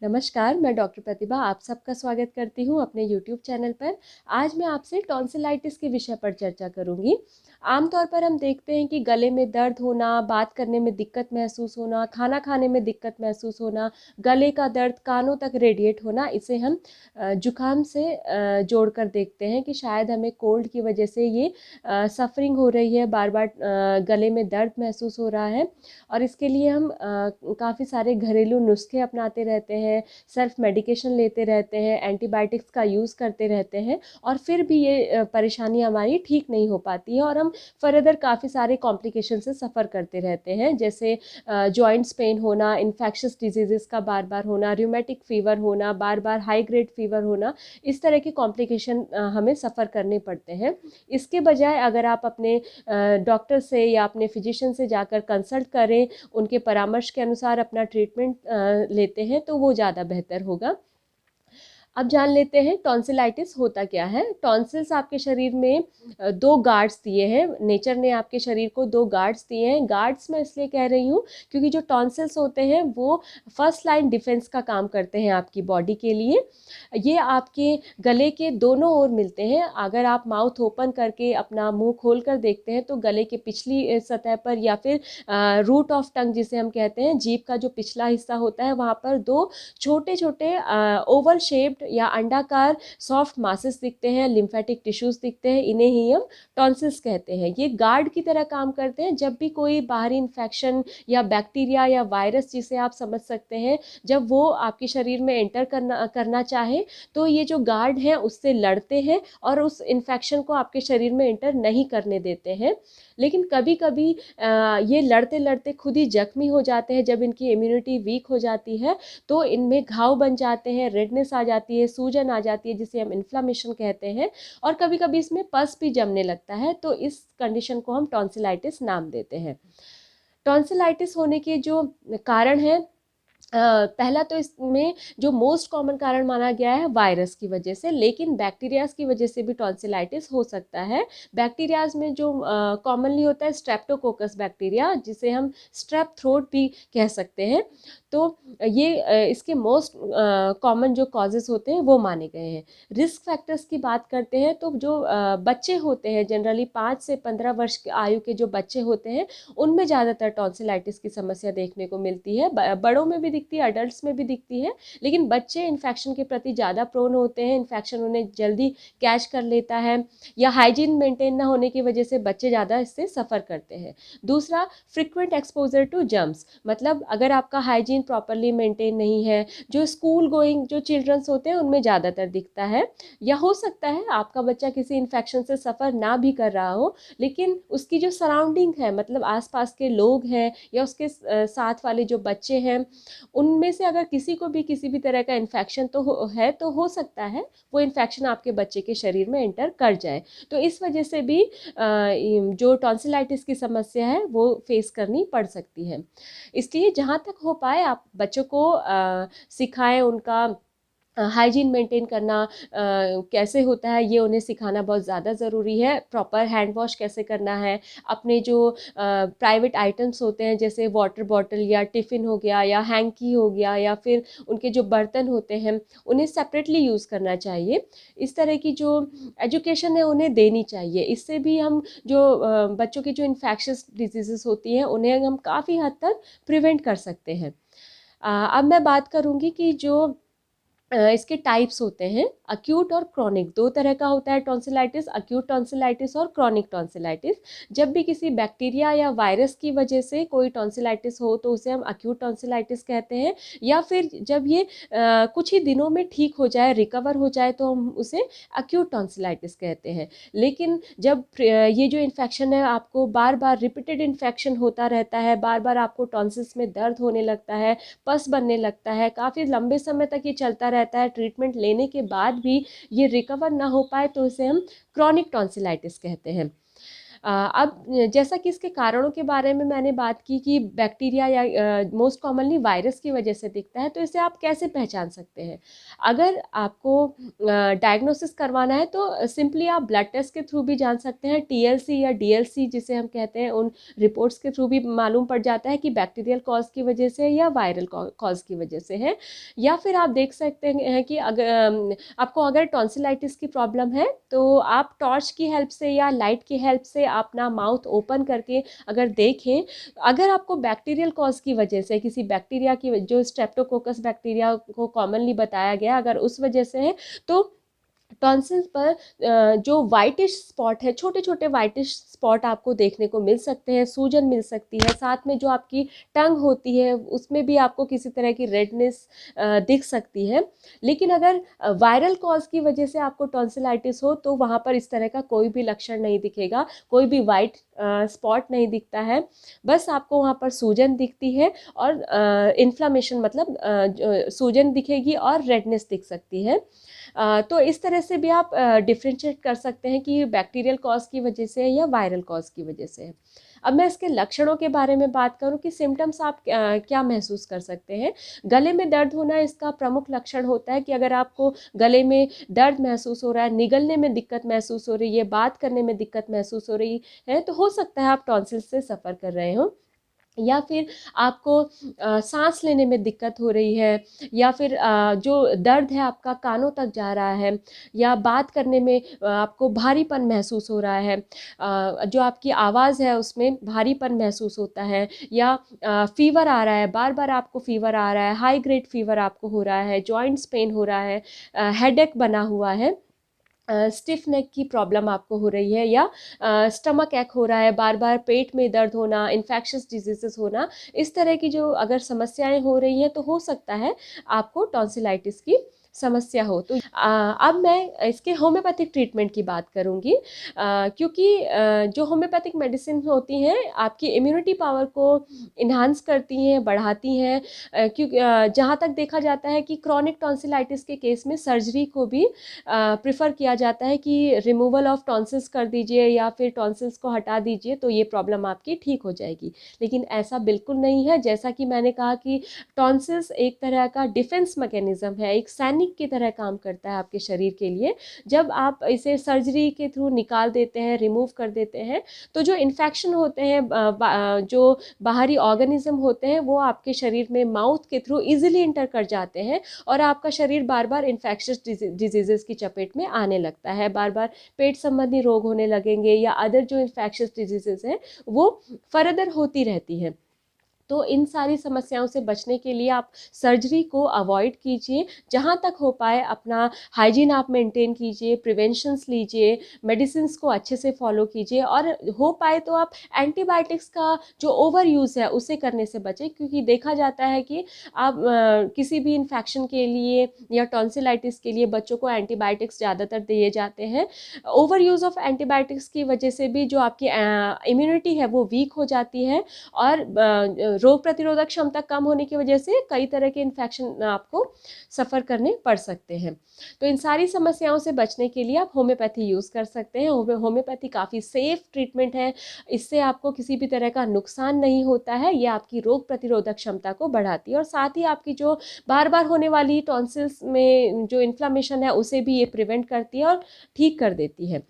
नमस्कार, मैं डॉक्टर प्रतिभा आप सबका स्वागत करती हूँ अपने यूट्यूब चैनल पर। आज मैं आपसे टॉन्सिलाइटिस के विषय पर चर्चा करूँगी। आमतौर पर हम देखते हैं कि गले में दर्द होना, बात करने में दिक्कत महसूस होना, खाना खाने में दिक्कत महसूस होना, गले का दर्द कानों तक रेडिएट होना, इसे हम जुकाम से जोड़कर देखते हैं कि शायद हमें कोल्ड की वजह से ये सफरिंग हो रही है, बार बार गले में दर्द महसूस हो रहा है। और इसके लिए हम काफ़ी सारे घरेलू नुस्खे अपनाते रहते हैं, सेल्फ मेडिकेशन लेते रहते हैं, एंटीबायोटिक्स का यूज़ करते रहते हैं और फिर भी ये परेशानी हमारी ठीक नहीं हो पाती है और हम फर्दर काफ़ी सारे कॉम्प्लिकेशन से सफ़र करते रहते हैं, जैसे जॉइंट्स पेन होना, इन्फेक्शस डिजीज़ का बार बार होना, रूमेटिक फ़ीवर होना, बार बार हाई ग्रेड फ़ीवर होना। इस तरह के कॉम्प्लिकेशन हमें सफ़र करने पड़ते हैं। इसके बजाय अगर आप अपने डॉक्टर से या अपने फिजिशियन से जाकर कंसल्ट करें, उनके परामर्श के अनुसार अपना ट्रीटमेंट लेते हैं तो वो ज़्यादा बेहतर होगा। अब जान लेते हैं टॉन्सिलाइटिस होता क्या है। टॉन्सिल्स आपके शरीर में दो गार्ड्स दिए हैं, नेचर ने आपके शरीर को दो गार्ड्स दिए हैं। गार्ड्स मैं इसलिए कह रही हूँ क्योंकि जो टॉन्सिल्स होते हैं वो फर्स्ट लाइन डिफेंस का काम करते हैं आपकी बॉडी के लिए। ये आपके गले के दोनों ओर मिलते हैं। अगर आप माउथ ओपन करके अपना मुंह खोल कर देखते हैं तो गले के पिछली सतह पर या फिर रूट ऑफ टंग जिसे हम कहते हैं, जीभ का जो पिछला हिस्सा होता है, वहाँ पर दो छोटे छोटे ओवल शेप्ड या अंडाकार सॉफ्ट मासेस दिखते हैं, लिम्फेटिक टिश्यूज दिखते हैं। इन्हें ही हम टॉन्सिल्स कहते हैं। ये गार्ड की तरह काम करते हैं। जब भी कोई बाहरी इन्फेक्शन या बैक्टीरिया या वायरस, जिसे आप समझ सकते हैं, जब वो आपके शरीर में एंटर करना चाहे तो ये जो गार्ड हैं उससे लड़ते हैं और उस इन्फेक्शन को आपके शरीर में एंटर नहीं करने देते हैं। लेकिन कभी कभी ये लड़ते लड़ते खुद ही जख्मी हो जाते हैं। जब इनकी इम्यूनिटी वीक हो जाती है तो इनमें घाव बन जाते हैं, रेडनेस आ जाती है, सूजन आ जाती है जिसे हम इन्फ्लामेशन कहते हैं, और कभी कभी इसमें पस भी जमने लगता है। तो इस कंडीशन को हम टॉन्सिलाइटिस नाम देते हैं। टॉन्सिलाइटिस होने के जो कारण हैं, पहला तो इसमें जो मोस्ट कॉमन कारण माना गया है वायरस की वजह से, लेकिन बैक्टीरियाज की वजह से भी टॉन्सिलाइटिस हो सकता है। बैक्टीरियाज में जो कॉमनली होता है स्ट्रेप्टोकोकस बैक्टीरिया, जिसे हम स्ट्रेप थ्रोट भी कह सकते हैं। तो ये इसके मोस्ट कॉमन जो कॉजेज़ होते हैं वो माने गए हैं। रिस्क फैक्टर्स की बात करते हैं तो जो बच्चे होते हैं, जनरली 5 से 15 वर्ष की आयु के जो बच्चे होते हैं, उनमें ज़्यादातर टॉन्सिलाइटिस की समस्या देखने को मिलती है। बड़ों में भी दिखती है, अडल्ट्स में भी दिखती है, लेकिन बच्चे इन्फेक्शन के प्रति ज़्यादा प्रोन होते हैं। इन्फेक्शन उन्हें जल्दी कैच कर लेता है, या हाइजीन मेंटेन ना होने की वजह से बच्चे ज़्यादा इससे सफ़र करते हैं। दूसरा, फ्रिक्वेंट एक्सपोजर टू जर्म्स, मतलब अगर आपका हाइजीन प्रॉपरली मेंटेन नहीं है, जो स्कूल गोइंग जो चिल्ड्रंस होते हैं उनमें ज़्यादातर दिखता है। या हो सकता है आपका बच्चा किसी इन्फेक्शन से सफ़र ना भी कर रहा हो, लेकिन उसकी जो सराउंडिंग है, मतलब आसपास के लोग हैं या उसके साथ वाले जो बच्चे हैं, उनमें से अगर किसी को भी किसी भी तरह का इन्फेक्शन तो हो सकता है वो इन्फेक्शन आपके बच्चे के शरीर में एंटर कर जाए। तो इस वजह से भी जो टॉन्सिलाइटिस की समस्या है वो फेस करनी पड़ सकती है। इसलिए जहाँ तक हो पाए आप बच्चों को सिखाएं, उनका हाइजीन मेंटेन करना कैसे होता है ये उन्हें सिखाना बहुत ज़्यादा ज़रूरी है। प्रॉपर हैंड वॉश कैसे करना है, अपने जो प्राइवेट आइटम्स होते हैं जैसे वाटर बॉटल या टिफ़िन हो गया या हैंकी हो गया, या फिर उनके जो बर्तन होते हैं उन्हें सेपरेटली यूज़ करना चाहिए। इस तरह की जो एजुकेशन है उन्हें देनी चाहिए। इससे भी हम जो बच्चों की जो इन्फेक्शस डिजीज़ होती हैं उन्हें हम काफ़ी हद तक प्रिवेंट कर सकते हैं। अब मैं बात करूँगी कि जो इसके टाइप्स होते हैं, अक्यूट और क्रॉनिक। दो तरह का होता है टॉन्सिलाइटिस, अक्यूट टॉन्सिलाइटिस और क्रॉनिक टॉन्सिलाइटिस। जब भी किसी बैक्टीरिया या वायरस की वजह से कोई टॉन्सिलाइटिस हो तो उसे हम अक्यूट टॉन्सिलाइटिस कहते हैं, या फिर जब ये कुछ ही दिनों में ठीक हो जाए, रिकवर हो जाए, तो हम उसे अक्यूट टॉन्सिलाइटिस कहते हैं। लेकिन जब ये जो इन्फेक्शन है आपको बार बार रिपीटेड इन्फेक्शन होता रहता है, बार बार आपको टॉन्सिल्स में दर्द होने लगता है, पस बनने लगता है, काफ़ी लंबे समय तक ये चलता रहता है, ट्रीटमेंट लेने के बाद भी ये रिकवर ना हो पाए, तो इसे हम क्रॉनिक टॉन्सिलाइटिस कहते हैं। अब जैसा कि इसके कारणों के बारे में मैंने बात की कि बैक्टीरिया या मोस्ट कॉमनली वायरस की वजह से दिखता है, तो इसे आप कैसे पहचान सकते हैं? अगर आपको डायग्नोसिस करवाना है तो सिंपली आप ब्लड टेस्ट के थ्रू भी जान सकते हैं, टीएलसी या डीएलसी जिसे हम कहते हैं, उन रिपोर्ट्स के थ्रू भी मालूम पड़ जाता है कि बैक्टीरियल कॉज की वजह से या वायरल कॉज की वजह से है। या फिर आप देख सकते हैं कि अगर आपको अगर टॉन्सिलाइटिस की प्रॉब्लम है तो आप टॉर्च की हेल्प से या लाइट की हेल्प से अपना माउथ ओपन करके अगर देखें, अगर आपको बैक्टीरियल कॉज की वजह से किसी बैक्टीरिया की जो स्ट्रेप्टोकोकस बैक्टीरिया को कॉमनली बताया गया, अगर उस वजह से है तो टॉन्सिल्स पर जो वाइटिश स्पॉट है, छोटे छोटे वाइटिश स्पॉट आपको देखने को मिल सकते हैं, सूजन मिल सकती है, साथ में जो आपकी टंग होती है उसमें भी आपको किसी तरह की रेडनेस दिख सकती है। लेकिन अगर वायरल कॉज की वजह से आपको टॉन्सिलाइटिस हो तो वहाँ पर इस तरह का कोई भी लक्षण नहीं दिखेगा, कोई भी वाइट स्पॉट नहीं दिखता है, बस आपको वहाँ पर सूजन दिखती है और इन्फ्लामेशन मतलब सूजन दिखेगी और रेडनेस दिख सकती है। तो इस तरह से भी आप डिफ्रेंशिएट कर सकते हैं कि बैक्टीरियल कॉज की वजह से या वायरल कॉज की वजह से है। अब मैं इसके लक्षणों के बारे में बात करूं कि सिम्टम्स आप क्या महसूस कर सकते हैं। गले में दर्द होना इसका प्रमुख लक्षण होता है कि अगर आपको गले में दर्द महसूस हो रहा है, निगलने में दिक्कत महसूस हो रही है, बात करने में दिक्कत महसूस हो रही है, तो हो सकता है आप टॉन्सिल्स से सफ़र कर रहे हो। या फिर आपको सांस लेने में दिक्कत हो रही है, या फिर जो दर्द है आपका कानों तक जा रहा है, या बात करने में आपको भारीपन महसूस हो रहा है, जो आपकी आवाज़ है उसमें भारीपन महसूस होता है, या फीवर आ रहा है, बार बार आपको फीवर आ रहा है, हाई ग्रेड फीवर आपको हो रहा है, जॉइंट्स पेन हो रहा है, हेडेक बना हुआ है, स्टिफ नेक की प्रॉब्लम आपको हो रही है, या स्टमक एक हो रहा है, बार बार पेट में दर्द होना, इन्फेक्शस डिजीजेस होना, इस तरह की जो अगर समस्याएं हो रही हैं तो हो सकता है आपको टॉन्सिलाइटिस की समस्या हो। तो अब मैं इसके होम्योपैथिक ट्रीटमेंट की बात करूंगी, क्योंकि जो होम्योपैथिक मेडिसिन होती हैं आपकी इम्यूनिटी पावर को इन्हांस करती हैं, बढ़ाती हैं, क्योंकि जहाँ तक देखा जाता है कि क्रॉनिक टॉन्सिलाइटिस के केस में सर्जरी को भी प्रेफर किया जाता है कि रिमूवल ऑफ टॉन्सिल्स कर दीजिए या फिर टॉन्सिल्स को हटा दीजिए तो ये प्रॉब्लम आपकी ठीक हो जाएगी। लेकिन ऐसा बिल्कुल नहीं है। जैसा कि मैंने कहा कि टॉन्सिल्स एक तरह का डिफेंस मैकेनिज्म है, एक सैनिक की तरह काम करता है आपके शरीर के लिए। जब आप इसे सर्जरी के थ्रू निकाल देते हैं, रिमूव कर देते हैं, तो जो इन्फेक्शन होते हैं, जो बाहरी ऑर्गेनिज्म होते हैं, वो आपके शरीर में माउथ के थ्रू इजीली इंटर कर जाते हैं और आपका शरीर बार बार इन्फेक्शस डिजीजेस की चपेट में आने लगता है, बार बार पेट संबंधी रोग होने लगेंगे, या अदर जो इन्फेक्शस डिजीजेस हैं वो फर्दर होती रहती हैं। तो इन सारी समस्याओं से बचने के लिए आप सर्जरी को अवॉइड कीजिए, जहाँ तक हो पाए अपना हाइजीन आप मेंटेन कीजिए, प्रिवेंशंस लीजिए, मेडिसिन्स को अच्छे से फॉलो कीजिए, और हो पाए तो आप एंटीबायोटिक्स का जो ओवर यूज़ है उसे करने से बचें, क्योंकि देखा जाता है कि आप किसी भी इन्फेक्शन के लिए या टॉन्सिलाइटिस के लिए बच्चों को एंटीबायोटिक्स ज़्यादातर दिए जाते हैं। ओवर यूज़ ऑफ एंटीबायोटिक्स की वजह से भी जो आपकी इम्यूनिटी है वो वीक हो जाती है, और रोग प्रतिरोधक क्षमता कम होने की वजह से कई तरह के इन्फेक्शन आपको सफ़र करने पड़ सकते हैं। तो इन सारी समस्याओं से बचने के लिए आप होम्योपैथी यूज़ कर सकते हैं। होम्योपैथी काफ़ी सेफ ट्रीटमेंट है, इससे आपको किसी भी तरह का नुकसान नहीं होता है। ये आपकी रोग प्रतिरोधक क्षमता को बढ़ाती है, और साथ ही आपकी जो बार बार होने वाली टॉन्सिल्स में जो इन्फ्लामेशन है उसे भी ये प्रिवेंट करती है और ठीक कर देती है।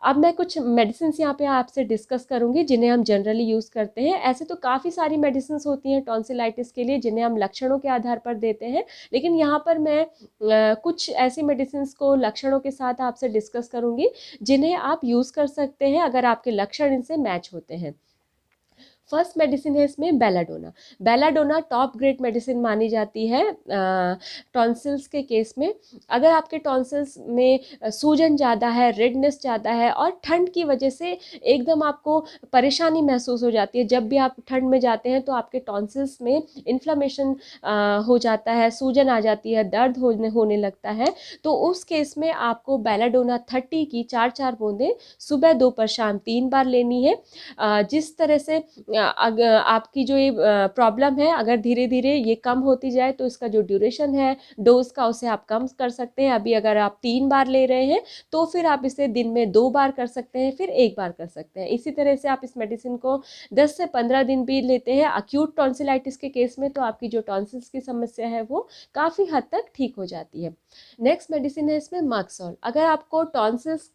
अब मैं कुछ मेडिसिन्स यहाँ पे आपसे डिस्कस करूँगी जिन्हें हम जनरली यूज़ करते हैं। ऐसे तो काफ़ी सारी मेडिसिन्स होती हैं टॉन्सिलाइटिस के लिए जिन्हें हम लक्षणों के आधार पर देते हैं, लेकिन यहाँ पर मैं कुछ ऐसी मेडिसिन्स को लक्षणों के साथ आपसे डिस्कस करूँगी जिन्हें आप यूज़ कर सकते हैं अगर आपके लक्षण इनसे मैच होते हैं। फर्स्ट मेडिसिन है इसमें belladonna. Belladonna top grade medicine मानी जाती है टॉन्सिल्स के केस में। अगर आपके टॉन्सिल्स में सूजन ज़्यादा है, रेडनेस ज़्यादा है, और ठंड की वजह से एकदम आपको परेशानी महसूस हो जाती है, जब भी आप ठंड में जाते हैं तो आपके टॉन्सिल्स में इन्फ्लामेशन हो जाता है, सूजन आ जाती है, दर्द होने लगता है, तो उस केस में आपको बेलाडोना 30 की 4-4 बूंदें सुबह, दोपहर, शाम 3 बार लेनी है। जिस तरह से आपकी जो ये प्रॉब्लम है अगर धीरे धीरे ये कम होती जाए तो इसका जो ड्यूरेशन है डोज का उसे आप कम कर सकते हैं। अभी अगर आप 3 बार ले रहे हैं तो फिर आप इसे दिन में 2 बार कर सकते हैं, फिर 1 बार कर सकते हैं। इसी तरह से आप इस मेडिसिन को 10 से 15 दिन भी लेते हैं अक्यूट टॉन्सिलाइटिस के केस में, तो आपकी जो टॉन्सिल्स की समस्या है वो काफ़ी हद तक ठीक हो जाती है। नेक्स्ट मेडिसिन है इसमें मक्सॉल। अगर आपको टॉन्सिल्स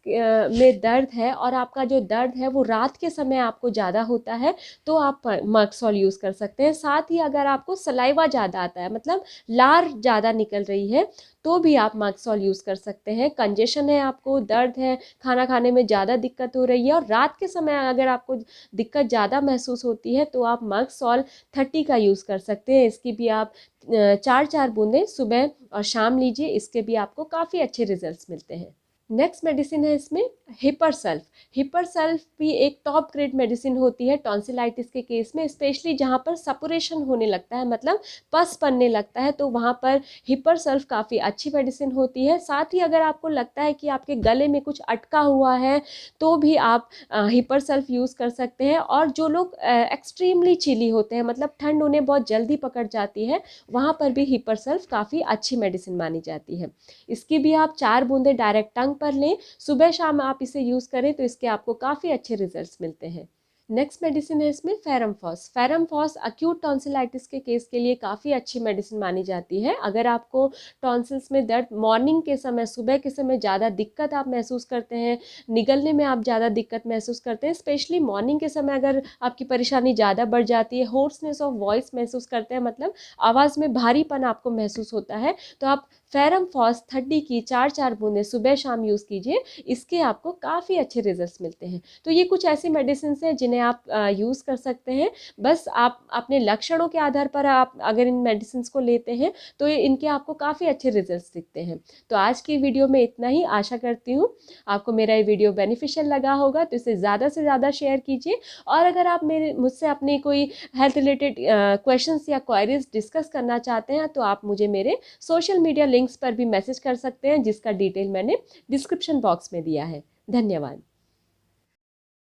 में दर्द है और आपका जो दर्द है वो रात के समय आपको ज़्यादा होता है तो आप मक्सॉल यूज़ कर सकते हैं। साथ ही अगर आपको सलाइवा ज़्यादा आता है, मतलब लार ज़्यादा निकल रही है, तो भी आप मक्सॉल यूज़ कर सकते हैं। कंजेशन है, आपको दर्द है, खाना खाने में ज़्यादा दिक्कत हो रही है और रात के समय अगर आपको दिक्कत ज़्यादा महसूस होती है तो आप मक्सॉल 30 का यूज़ कर सकते हैं। इसकी भी आप 4-4 बूंदें सुबह और शाम लीजिए, इसके भी आपको काफ़ी अच्छे रिजल्ट्स मिलते हैं। नेक्स्ट मेडिसिन है इसमें हिपरसल्फ। हिपरसल्फ भी एक टॉप ग्रेड मेडिसिन होती है टॉन्सिलाइटिस के केस में, स्पेशली जहाँ पर सपुरेशन होने लगता है, मतलब पस बनने लगता है, तो वहाँ पर हिपरसल्फ काफ़ी अच्छी मेडिसिन होती है। साथ ही अगर आपको लगता है कि आपके गले में कुछ अटका हुआ है तो भी आप हिपरसल्फ यूज़ कर सकते हैं। और जो लोग एक्सट्रीमली चिली होते हैं, मतलब ठंड उन्हें बहुत जल्दी पकड़ जाती है, वहाँ पर भी हिपरसल्फ काफ़ी अच्छी मेडिसिन मानी जाती है। इसकी भी आप 4 बूंदें डायरेक्ट टंग पर लें, सुबह शाम आप इसे यूज़ करें तो इसके आपको काफ़ी अच्छे रिजल्ट्स मिलते हैं। नेक्स्ट मेडिसिन है इसमें फेरमफॉस। फेरमफॉस अक्यूट टॉन्सिलाइटिस के केस के लिए काफ़ी अच्छी मेडिसिन मानी जाती है। अगर आपको टॉन्सिल्स में दर्द मॉर्निंग के समय, सुबह के समय ज़्यादा दिक्कत आप महसूस करते हैं, निगलने में आप ज़्यादा दिक्कत महसूस करते हैं, स्पेशली मॉर्निंग के समय अगर आपकी परेशानी ज़्यादा बढ़ जाती है, होर्सनेस ऑफ वॉइस महसूस करते हैं, मतलब आवाज़ में भारीपन आपको महसूस होता है, तो आप फेरमफॉस 30 की 4-4 बूंदें सुबह शाम यूज़ कीजिए, इसके आपको काफ़ी अच्छे रिजल्ट्स मिलते हैं। तो ये कुछ ऐसी मेडिसिन हैं जिन्हें आप यूज़ कर सकते हैं। बस आप अपने लक्षणों के आधार पर आप अगर इन मेडिसिन को लेते हैं तो ये इनके आपको काफ़ी अच्छे रिजल्ट्स दिखते हैं। तो आज की वीडियो में इतना ही। आशा करती हूँ आपको मेरा ये वीडियो बेनिफिशियल लगा होगा, तो इसे ज़्यादा से ज़्यादा शेयर कीजिए। और अगर आप मुझसे अपनी कोई हेल्थ रिलेटेड क्वेश्चंस या क्वेरीज डिस्कस करना चाहते हैं तो आप मुझे मेरे सोशल मीडिया लिंक्स पर भी मैसेज कर सकते हैं, जिसका डिटेल मैंने डिस्क्रिप्शन बॉक्स में दिया है। धन्यवाद।